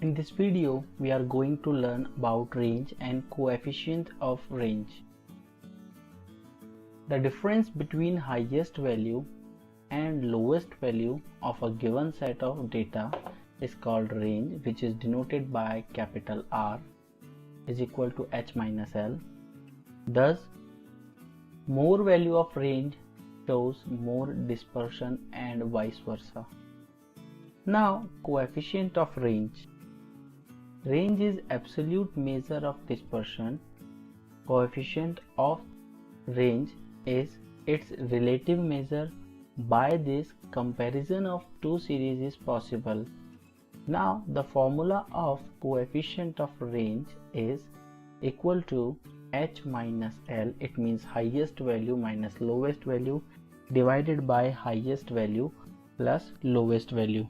In this video, we are going to learn about range and coefficient of range. The difference between highest value and lowest value of a given set of data is called range, which is denoted by capital R is equal to H minus L. Thus, more value of range shows more dispersion and vice versa. Now, coefficient of range. Range is absolute measure of dispersion. Coefficient of range is its relative measure. By this, comparison of two series is possible. Now, the formula of coefficient of range is equal to H minus L. It means highest value minus lowest value divided by highest value plus lowest value.